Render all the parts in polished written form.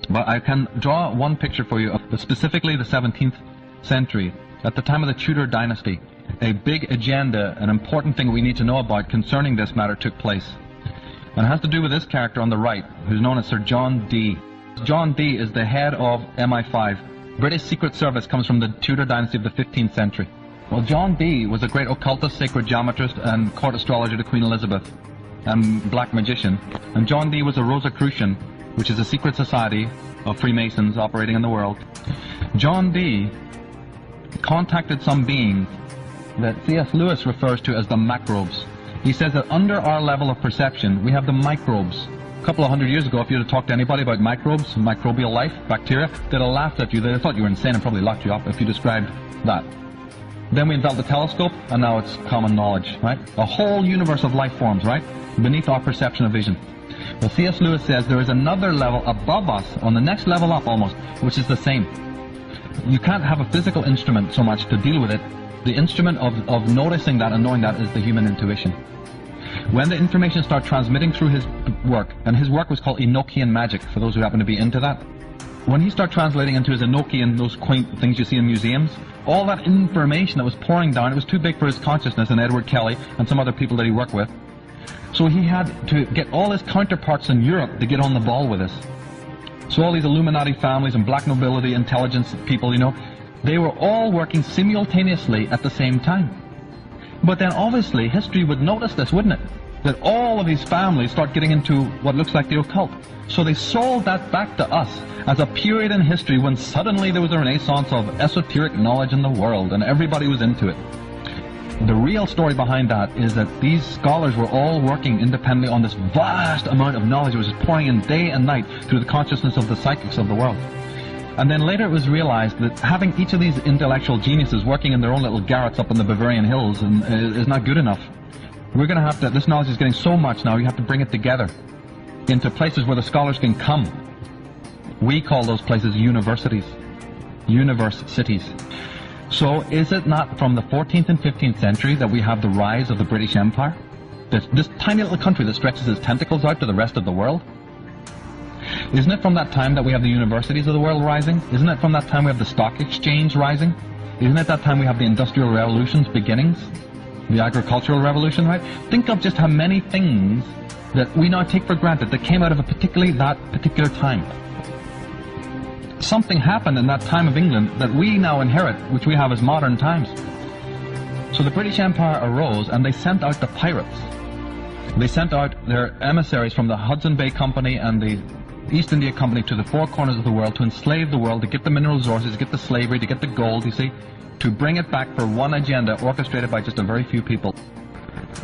But I can draw one picture for you of specifically the 17th century, at the time of the Tudor dynasty. A big agenda, an important thing we need to know about concerning this matter took place. And it has to do with this character on the right, who's known as Sir John Dee. John Dee is the head of MI5. British Secret Service comes from the Tudor dynasty of the 15th century. Well, John Dee was a great occultist, sacred geometrist, and court astrologer to Queen Elizabeth, and black magician. And John Dee was a Rosicrucian, which is a secret society of Freemasons operating in the world. John Dee contacted some beings that C.S. Lewis refers to as the MACROBES. He says that under our level of perception, we have the microbes. A couple of hundred years ago, if you had talked to anybody about microbes, microbial life, bacteria, they'd have laughed at you. They'd have thought you were insane and probably locked you up if you described that. Then we invented the telescope, and now it's common knowledge, right? A whole universe of life forms, right? Beneath our perception of vision. Well, C.S. Lewis says there is another level above us, on the next level up almost, which is the same. You can't have a physical instrument so much to deal with it. The instrument of noticing that and knowing that is the human intuition. When the information starts transmitting through his work, and his work was called Enochian magic, for those who happen to be into that, when he started translating into his Enochian, those quaint things you see in museums, all that information that was pouring down, it was too big for his consciousness and Edward Kelly and some other people that he worked with. So he had to get all his counterparts in Europe to get on the ball with this. So all these Illuminati families and black nobility, intelligence people, you know, they were all working simultaneously at the same time. But then obviously history would notice this, wouldn't it? That all of these families start getting into what looks like the occult. So they sold that back to us as a period in history when suddenly there was a renaissance of esoteric knowledge in the world and everybody was into it. The real story behind that is that these scholars were all working independently on this vast amount of knowledge that was just pouring in day and night through the consciousness of the psychics of the world. And then later it was realized that having each of these intellectual geniuses working in their own little garrets up in the Bavarian hills is not good enough. We're going to have to, this knowledge is getting so much now, you have to bring it together into places where the scholars can come. We call those places universities, universe cities. So is it not from the 14th and 15th century that we have the rise of the British Empire? This tiny little country that stretches its tentacles out to the rest of the world? Isn't it from that time that we have the universities of the world rising? Isn't it from that time we have the stock exchange rising? Isn't it that time we have the Industrial Revolution's beginnings? The agricultural revolution, right? Think of just how many things that we now take for granted that came out of that particular time. Something happened in that time of England that we now inherit, which we have as modern times. So the British Empire arose and they sent out the pirates. They sent out their emissaries from the Hudson Bay Company and the East India Company to the four corners of the world to enslave the world, to get the mineral resources, to get the slavery, to get the gold, you see, to bring it back for one agenda orchestrated by just a very few people.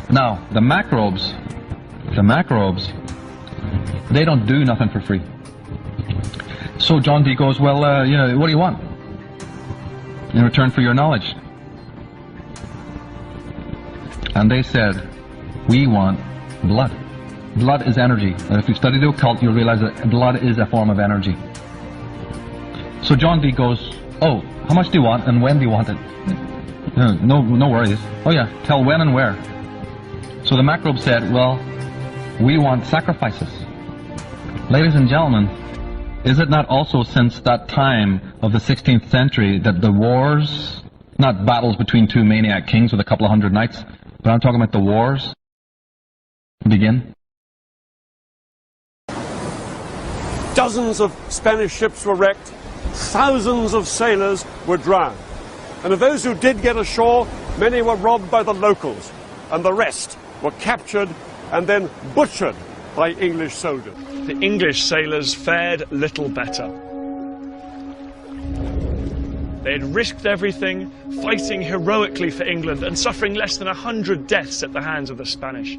Now, the macrobes, they don't do nothing for free. So John Dee goes, well, what do you want in return for your knowledge? And they said, we want blood. Blood is energy. And if you study the occult, you'll realize that blood is a form of energy. So John Dee goes, oh, how much do you want and when do you want it? No worries. Oh yeah, tell when and where. So the macrobe said, well, we want sacrifices. Ladies and gentlemen, is it not also since that time of the 16th century that the wars, not battles between two maniac kings with a couple of hundred knights, but I'm talking about the wars, begin? Dozens of Spanish ships were wrecked, thousands of sailors were drowned. And of those who did get ashore, many were robbed by the locals, and the rest were captured and then butchered by English soldiers. The English sailors fared little better. They had risked everything, fighting heroically for England and suffering less than 100 deaths at the hands of the Spanish.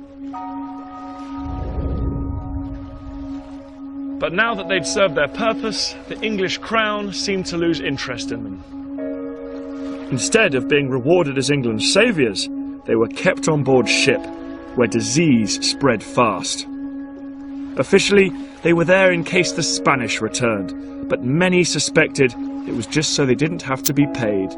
But now that they'd served their purpose, the English crown seemed to lose interest in them. Instead of being rewarded as England's saviours, they were kept on board ship, where disease spread fast. Officially, they were there in case the Spanish returned, but many suspected it was just so they didn't have to be paid.